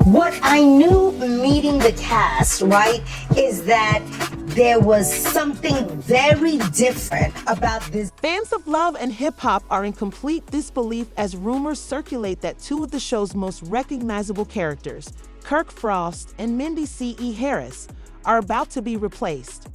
What I knew meeting the cast, right, is that there was something very different about this. Fans of Love and Hip Hop are in complete disbelief as rumors circulate that two of the show's most recognizable characters, Kirk Frost and Mendeecees Harris, are about to be replaced.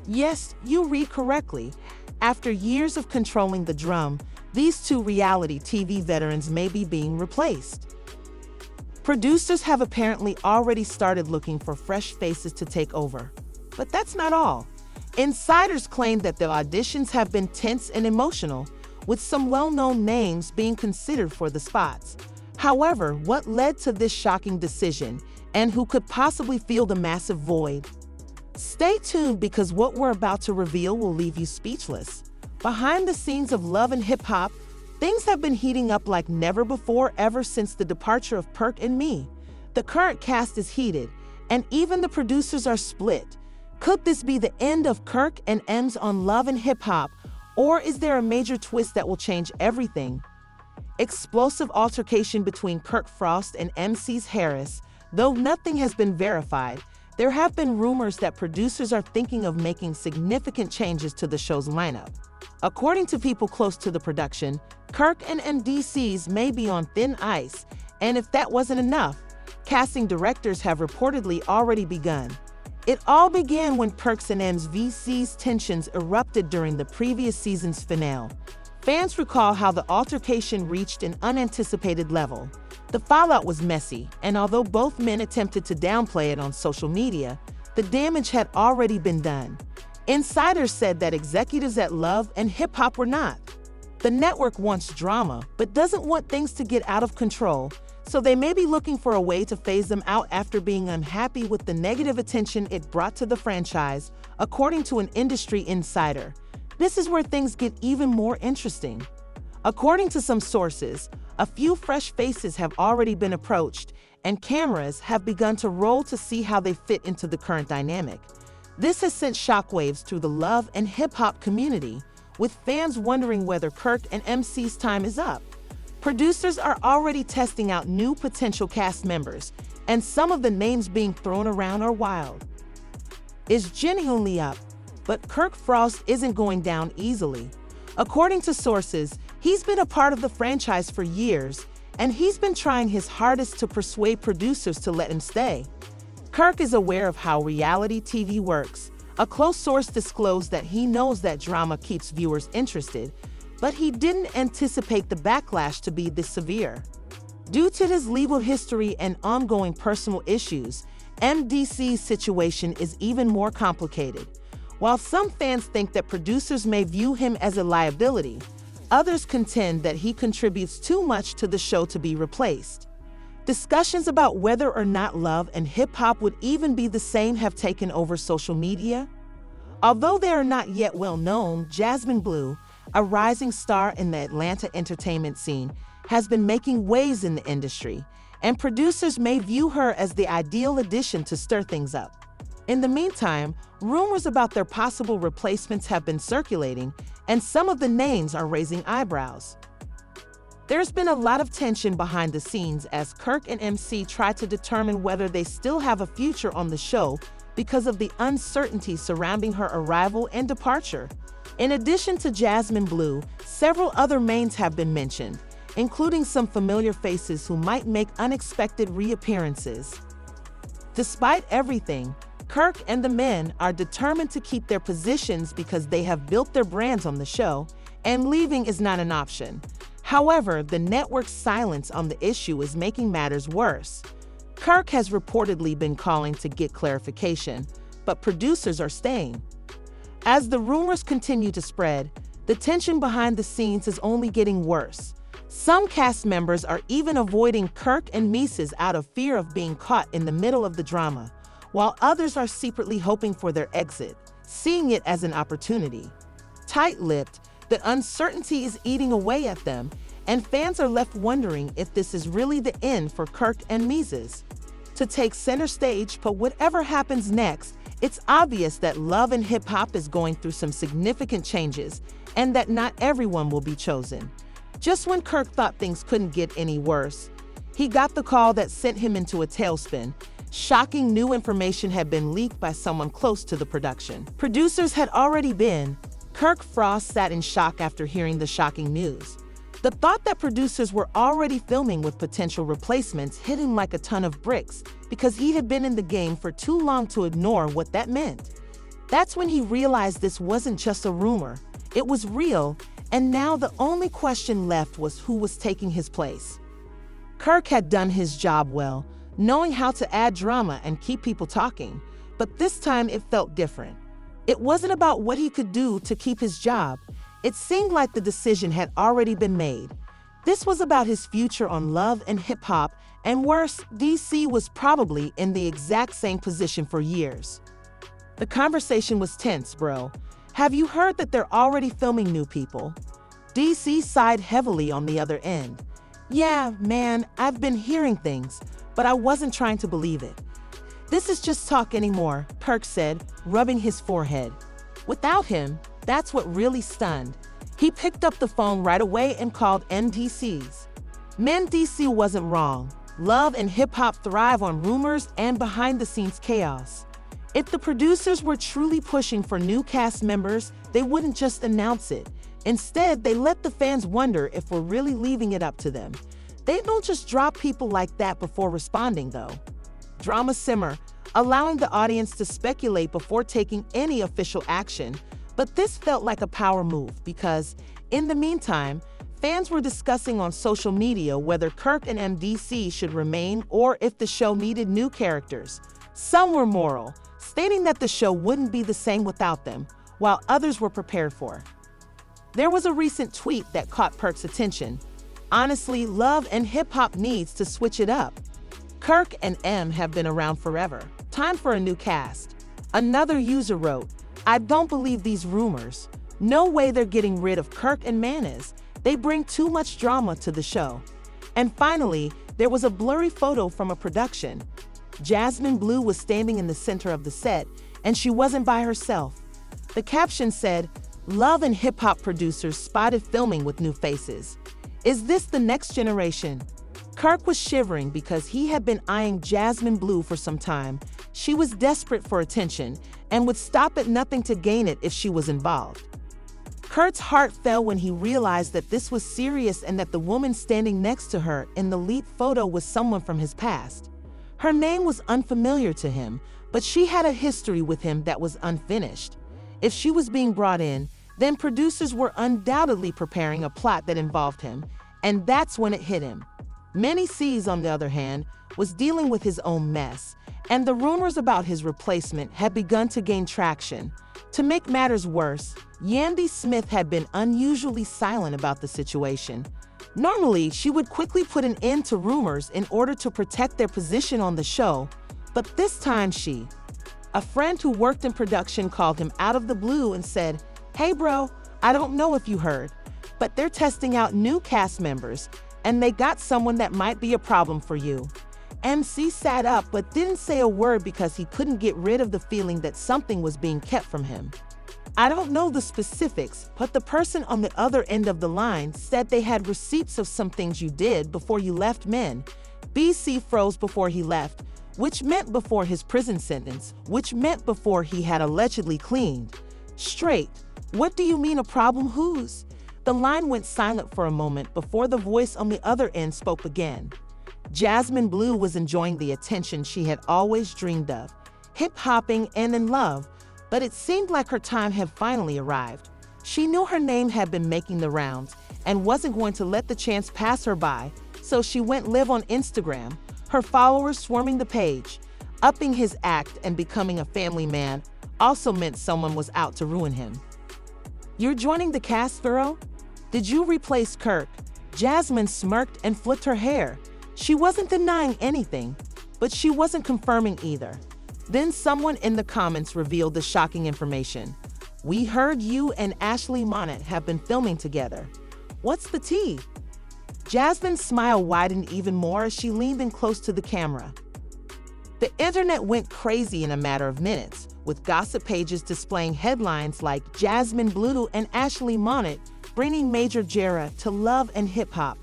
Yes, you read correctly. After years of controlling the drum, these two reality TV veterans may be being replaced. Producers have apparently already started looking for fresh faces to take over. But that's not all. Insiders claim that the auditions have been tense and emotional, with some well-known names being considered for the spots. However, what led to this shocking decision, and who could possibly fill the massive void? Stay tuned because what we're about to reveal will leave you speechless. Behind the scenes of Love and Hip Hop, things have been heating up like never before ever since the departure of Kirk and me. The current cast is heated, and even the producers are split. Could this be the end of Kirk and M's on Love and Hip Hop, or is there a major twist that will change everything? Explosive altercation between Kirk Frost and Mendeecees Harris. Though nothing has been verified, there have been rumors that producers are thinking of making significant changes to the show's lineup. According to people close to the production, Kirk and Mendeecees may be on thin ice, and if that wasn't enough, casting directors have reportedly already begun. It all began when Kirk's and Mendeecees' tensions erupted during the previous season's finale. Fans recall how the altercation reached an unanticipated level. The fallout was messy, and although both men attempted to downplay it on social media, the damage had already been done. Insiders said that executives at Love and Hip Hop were not. The network wants drama, but doesn't want things to get out of control, so they may be looking for a way to phase them out after being unhappy with the negative attention it brought to the franchise, according to an industry insider. This is where things get even more interesting. According to some sources, a few fresh faces have already been approached, and cameras have begun to roll to see how they fit into the current dynamic. This has sent shockwaves through the Love and Hip Hop community, with fans wondering whether Kirk and Mendeecees' time is up. Producers are already testing out new potential cast members, and some of the names being thrown around are wild. It's genuinely up, but Kirk Frost isn't going down easily. According to sources, he's been a part of the franchise for years, and he's been trying his hardest to persuade producers to let him stay. Kirk is aware of how reality TV works. A close source disclosed that he knows that drama keeps viewers interested, but he didn't anticipate the backlash to be this severe. Due to his legal history and ongoing personal issues, Mendeecees' situation is even more complicated. While some fans think that producers may view him as a liability, others contend that he contributes too much to the show to be replaced. Discussions about whether or not Love and Hip Hop would even be the same have taken over social media. Although they are not yet well known, Jasmine Blue, a rising star in the Atlanta entertainment scene, has been making waves in the industry, and producers may view her as the ideal addition to stir things up. In the meantime, rumors about their possible replacements have been circulating, and some of the names are raising eyebrows. There's been a lot of tension behind the scenes as Kirk and MC try to determine whether they still have a future on the show because of the uncertainty surrounding her arrival and departure. In addition to Jasmine Blue, several other names have been mentioned, including some familiar faces who might make unexpected reappearances. Despite everything, Kirk and the men are determined to keep their positions because they have built their brands on the show, and leaving is not an option. However, the network's silence on the issue is making matters worse. Kirk has reportedly been calling to get clarification, but producers are staying. As the rumors continue to spread, the tension behind the scenes is only getting worse. Some cast members are even avoiding Kirk and Mendeecees out of fear of being caught in the middle of the drama, while others are secretly hoping for their exit, seeing it as an opportunity. Tight-lipped, the uncertainty is eating away at them, and fans are left wondering if this is really the end for Kirk and Mendeecees to take center stage. But whatever happens next, it's obvious that Love and Hip Hop is going through some significant changes, and that not everyone will be chosen. Just when Kirk thought things couldn't get any worse, He got the call that sent him into a tailspin. Shocking new information had been leaked by someone close to the production. Producers had already been. Kirk Frost sat in shock after hearing the shocking news. The thought that producers were already filming with potential replacements hit him like a ton of bricks because he had been in the game for too long to ignore what that meant. That's when he realized this wasn't just a rumor. It was real, and now the only question left was who was taking his place. Kirk had done his job well, knowing how to add drama and keep people talking, but this time it felt different. It wasn't about what he could do to keep his job. It seemed like the decision had already been made. This was about his future on Love and Hip Hop, and worse, DC was probably in the exact same position for years. The conversation was tense, bro. Have you heard that they're already filming new people? DC sighed heavily on the other end. Yeah, man, I've been hearing things, but I wasn't trying to believe it. This is just talk anymore, Kirk said, rubbing his forehead. Without him, that's what really stunned. He picked up the phone right away and called Mendeecees. Mendeecees wasn't wrong. Love and hip hop thrive on rumors and behind-the-scenes chaos. If the producers were truly pushing for new cast members, they wouldn't just announce it. Instead, they let the fans wonder if we're really leaving it up to them. They don't just drop people like that before responding, though. Drama simmer, allowing the audience to speculate before taking any official action. But this felt like a power move because, in the meantime, fans were discussing on social media whether Kirk and MDC should remain or if the show needed new characters. Some were moral, stating that the show wouldn't be the same without them, while others were prepared for. There was a recent tweet that caught Kirk's attention. Honestly, Love and Hip Hop needs to switch it up. Kirk and M have been around forever. Time for a new cast. Another user wrote, I don't believe these rumors. No way they're getting rid of Kirk and Mendeecees. They bring too much drama to the show. And finally, there was a blurry photo from a production. Jasmine Blue was standing in the center of the set, and she wasn't by herself. The caption said, Love and Hip Hop producers spotted filming with new faces. Is this the next generation? Kirk was shivering because he had been eyeing Jasmine Blue for some time. She was desperate for attention and would stop at nothing to gain it if she was involved. Kurt's heart fell when he realized that this was serious and that the woman standing next to her in the lead photo was someone from his past. Her name was unfamiliar to him, but she had a history with him that was unfinished. If she was being brought in, then producers were undoubtedly preparing a plot that involved him, and that's when it hit him. Mendeecees, on the other hand, was dealing with his own mess, and the rumors about his replacement had begun to gain traction. To make matters worse, Yandy Smith had been unusually silent about the situation. Normally, she would quickly put an end to rumors in order to protect their position on the show, but this time a friend who worked in production called him out of the blue and said, Hey bro, I don't know if you heard, but they're testing out new cast members, and they got someone that might be a problem for you. MC sat up but didn't say a word because he couldn't get rid of the feeling that something was being kept from him. I don't know the specifics, but the person on the other end of the line said they had receipts of some things you did before you left Men. BC froze before he left, which meant before his prison sentence, which meant before he had allegedly cleaned. Straight, what do you mean a problem whose? The line went silent for a moment before the voice on the other end spoke again. Jasmine Blue was enjoying the attention she had always dreamed of, hip-hopping and in love, but it seemed like her time had finally arrived. She knew her name had been making the rounds and wasn't going to let the chance pass her by, so she went live on Instagram, her followers swarming the page. Upping his act and becoming a family man also meant someone was out to ruin him. You're joining the cast, girl? Did you replace Kirk? Jasmine smirked and flicked her hair. She wasn't denying anything, but she wasn't confirming either. Then someone in the comments revealed the shocking information. We heard you and LHHNY have been filming together. What's the tea? Jasmine's smile widened even more as she leaned in close to the camera. The internet went crazy in a matter of minutes, with gossip pages displaying headlines like Jasmine Blue and LHHNY bringing Major Jera to Love and Hip Hop.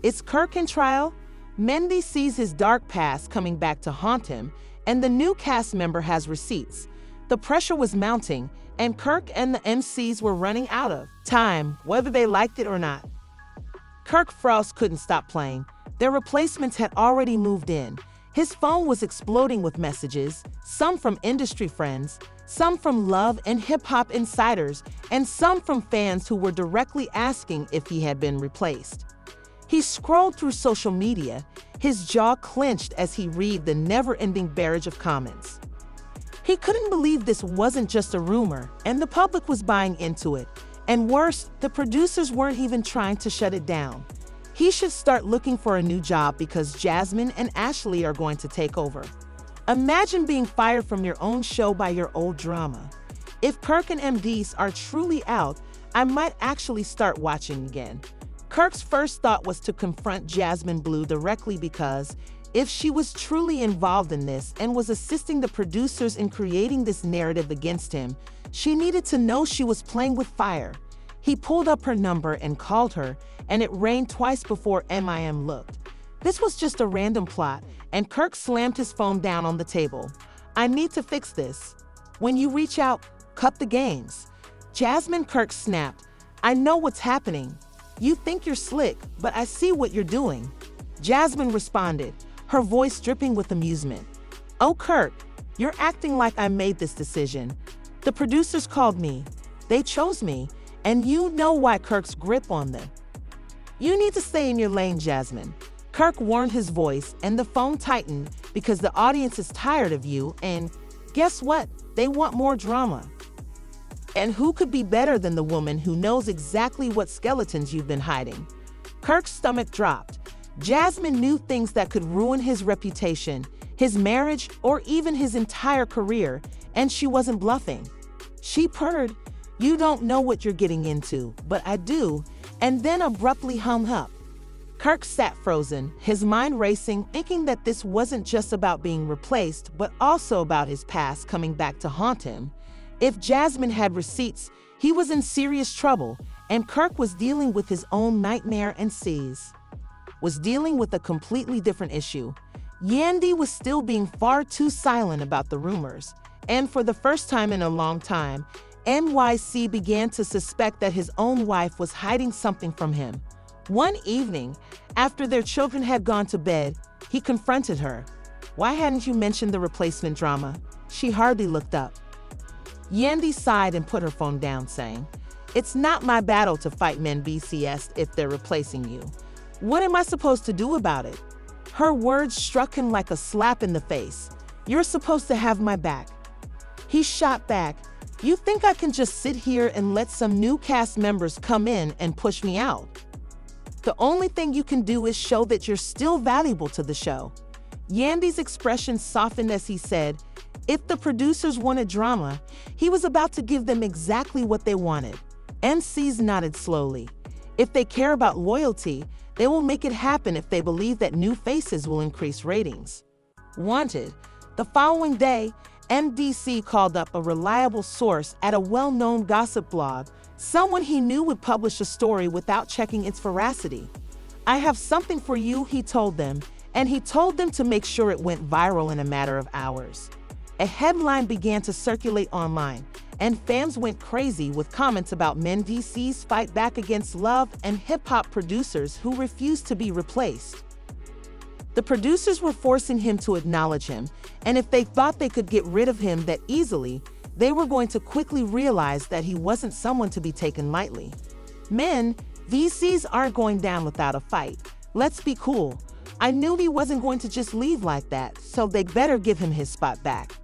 Is Kirk in trial? Mendy sees his dark past coming back to haunt him, and the new cast member has receipts. The pressure was mounting, and Kirk and the MCs were running out of time, whether they liked it or not. Kirk Frost couldn't stop playing. Their replacements had already moved in. His phone was exploding with messages, some from industry friends, some from Love and Hip Hop insiders, and some from fans who were directly asking if he had been replaced. He scrolled through social media, his jaw clenched as he read the never-ending barrage of comments. He couldn't believe this wasn't just a rumor, and the public was buying into it. And worse, the producers weren't even trying to shut it down. He should start looking for a new job because Jasmine and Ashley are going to take over. Imagine being fired from your own show by your old drama. If Kirk and Mendeecees are truly out, I might actually start watching again. Kirk's first thought was to confront Jasmine Blue directly because if she was truly involved in this and was assisting the producers in creating this narrative against him, she needed to know she was playing with fire. He pulled up her number and called her, and it rang twice before MIM looked. This was just a random plot, and Kirk slammed his phone down on the table. I need to fix this. When you reach out, cut the games. Jasmine, Kirk snapped. I know what's happening. You think you're slick, but I see what you're doing. Jasmine responded, her voice dripping with amusement. Oh, Kirk, you're acting like I made this decision. The producers called me. They chose me, and you know why Kirk's grip on them. You need to stay in your lane, Jasmine. Kirk warned his voice, and the phone tightened because the audience is tired of you, and guess what? They want more drama. And who could be better than the woman who knows exactly what skeletons you've been hiding? Kirk's stomach dropped. Jasmine knew things that could ruin his reputation, his marriage, or even his entire career, and she wasn't bluffing. She purred, "You don't know what you're getting into, but I do," and then abruptly hung up. Kirk sat frozen, his mind racing, thinking that this wasn't just about being replaced, but also about his past coming back to haunt him. If Jasmine had receipts, he was in serious trouble, and Kirk was dealing with his own nightmare, and Mendeecees was dealing with a completely different issue. Yandy was still being far too silent about the rumors, and for the first time in a long time, NYC began to suspect that his own wife was hiding something from him. One evening, after their children had gone to bed, he confronted her. "Why hadn't you mentioned the replacement drama?" She hardly looked up. Yandy sighed and put her phone down, saying, "It's not my battle to fight Mendeecees if they're replacing you. What am I supposed to do about it?" Her words struck him like a slap in the face. "You're supposed to have my back." He shot back, "You think I can just sit here and let some new cast members come in and push me out? The only thing you can do is show that you're still valuable to the show." Yandy's expression softened as he said, if the producers wanted drama, he was about to give them exactly what they wanted. Mendeecees nodded slowly. If they care about loyalty, they will make it happen if they believe that new faces will increase ratings. Wanted. The following day, Mendeecees called up a reliable source at a well-known gossip blog, someone he knew would publish a story without checking its veracity. "I have something for you," he told them, and he told them to make sure it went viral in a matter of hours. A headline began to circulate online, and fans went crazy with comments about Mendeecees' fight back against Love and Hip Hop producers who refused to be replaced. The producers were forcing him to acknowledge him, and if they thought they could get rid of him that easily, they were going to quickly realize that he wasn't someone to be taken lightly. Mendeecees aren't going down without a fight. Let's be cool. I knew he wasn't going to just leave like that, so they better give him his spot back.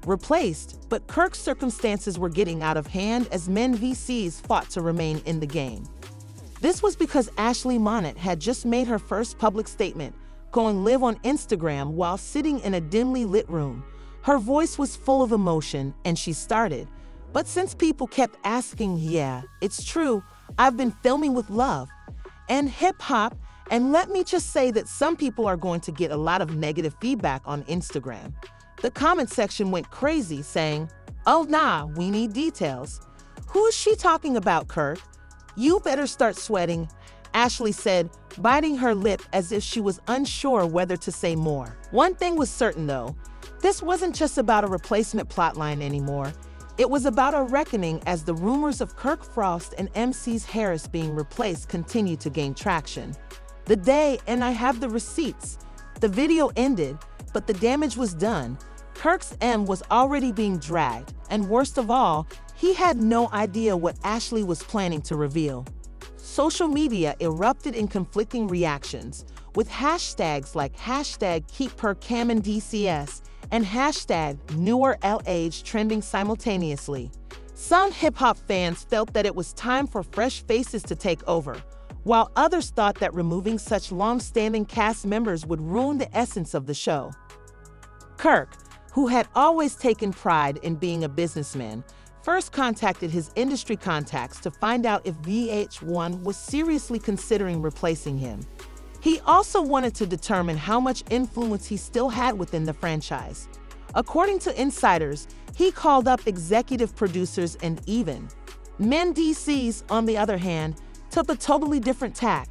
Replaced, but Kirk's circumstances were getting out of hand as Mendeecees fought to remain in the game. This was because Ashley Monette had just made her first public statement, going live on Instagram while sitting in a dimly lit room. Her voice was full of emotion, and she started, "But since people kept asking, yeah, it's true, I've been filming with Love and Hip Hop, and let me just say that some people are going to get a lot of negative feedback on Instagram." The comment section went crazy, saying, "Oh nah, we need details. Who is she talking about, Kirk? You better start sweating." Ashley said, biting her lip as if she was unsure whether to say more. One thing was certain though, this wasn't just about a replacement plotline anymore. It was about a reckoning as the rumors of Kirk Frost and MC's Harris being replaced continued to gain traction. The day, and I have the receipts, the video ended, but the damage was done. Kirk's M was already being dragged, and worst of all, he had no idea what Ashley was planning to reveal. Social media erupted in conflicting reactions, with hashtags like #KeepKirkMendeecees and #NewerLH trending simultaneously. Some hip-hop fans felt that it was time for fresh faces to take over, while others thought that removing such long-standing cast members would ruin the essence of the show. Kirk, who had always taken pride in being a businessman, first contacted his industry contacts to find out if VH1 was seriously considering replacing him. He also wanted to determine how much influence he still had within the franchise. According to insiders, he called up executive producers and even Mendeecees, on the other hand, took a totally different tack.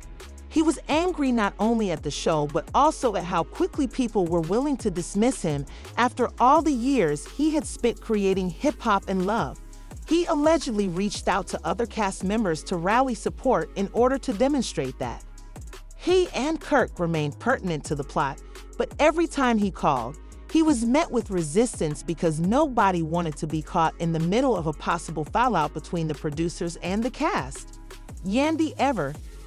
He was angry not only at the show, but also at how quickly people were willing to dismiss him after all the years he had spent creating hip-hop and love. He allegedly reached out to other cast members to rally support in order to demonstrate that. He and Kirk remained pertinent to the plot, but every time he called, he was met with resistance because nobody wanted to be caught in the middle of a possible fallout between the producers and the cast. Yandy,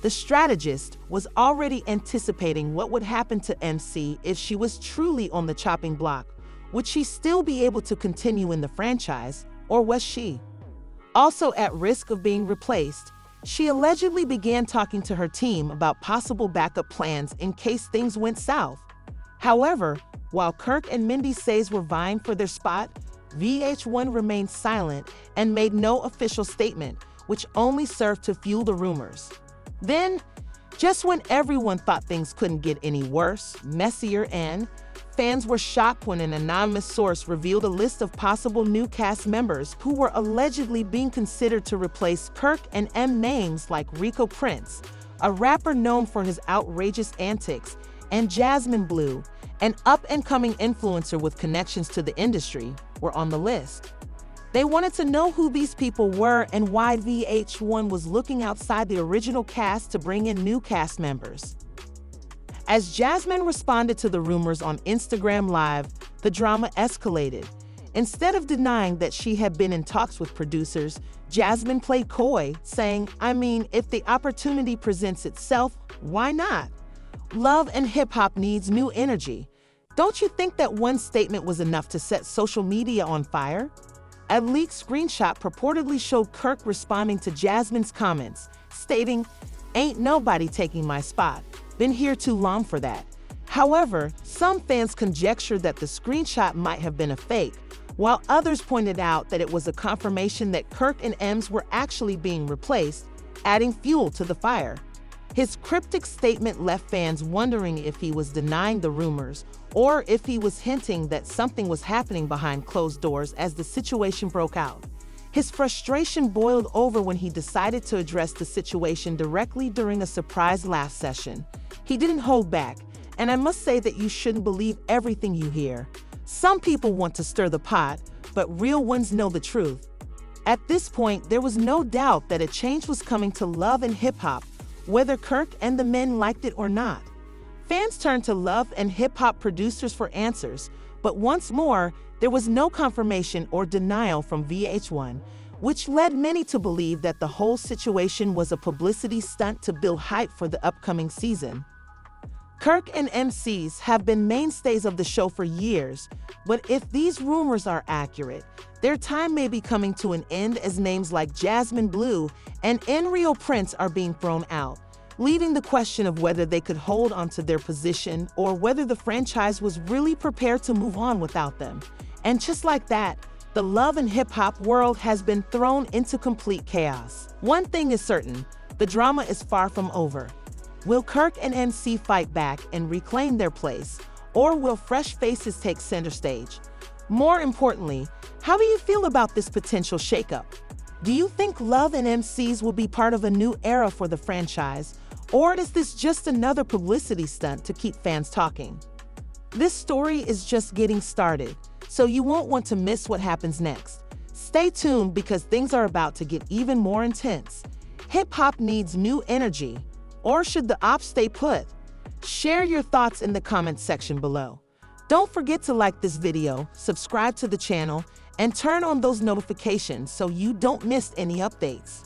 the strategist, was already anticipating what would happen to MC if she was truly on the chopping block. Would she still be able to continue in the franchise, or was she also at risk of being replaced? She allegedly began talking to her team about possible backup plans in case things went south. However, while Kirk and Mendeecees were vying for their spot, VH1 remained silent and made no official statement, which only served to fuel the rumors. Then, just when everyone thought things couldn't get any worse, messier, and fans were shocked when an anonymous source revealed a list of possible new cast members who were allegedly being considered to replace Kirk and M. Names like Rico Prince, a rapper known for his outrageous antics, and Jasmine Blue, an up-and-coming influencer with connections to the industry, were on the list. They wanted to know who these people were and why VH1 was looking outside the original cast to bring in new cast members. As Jasmine responded to the rumors on Instagram Live, the drama escalated. Instead of denying that she had been in talks with producers, Jasmine played coy, saying, "I mean, if the opportunity presents itself, why not? Love and hip-hop needs new energy. Don't you think that one statement was enough to set social media on fire?" A leaked screenshot purportedly showed Kirk responding to Jasmine's comments, stating, "Ain't nobody taking my spot. Been here too long for that." However, some fans conjectured that the screenshot might have been a fake, while others pointed out that it was a confirmation that Kirk and Ems were actually being replaced, adding fuel to the fire. His cryptic statement left fans wondering if he was denying the rumors or if he was hinting that something was happening behind closed doors as the situation broke out. His frustration boiled over when he decided to address the situation directly during a surprise laugh session. He didn't hold back, and I must say that you shouldn't believe everything you hear. Some people want to stir the pot, but real ones know the truth. At this point, there was no doubt that a change was coming to love and hip-hop, whether Kirk and the men liked it or not. Fans turned to love and hip-hop producers for answers, but once more, there was no confirmation or denial from VH1, which led many to believe that the whole situation was a publicity stunt to build hype for the upcoming season. Kirk and MCs have been mainstays of the show for years, but if these rumors are accurate, their time may be coming to an end as names like Jasmine Blue and Enrio Prince are being thrown out, leaving the question of whether they could hold onto their position or whether the franchise was really prepared to move on without them. And just like that, the love and hip-hop world has been thrown into complete chaos. One thing is certain, the drama is far from over. Will Kirk and MC fight back and reclaim their place, or will fresh faces take center stage? More importantly, how do you feel about this potential shakeup? Do you think Love and MCs will be part of a new era for the franchise, Or is this just another publicity stunt to keep fans talking? This story is just getting started, so you won't want to miss what happens next. Stay tuned because things are about to get even more intense. Hip-hop needs new energy, or should the ops stay put? Share your thoughts in the comments section below. Don't forget to like this video, subscribe to the channel, and turn on those notifications so you don't miss any updates.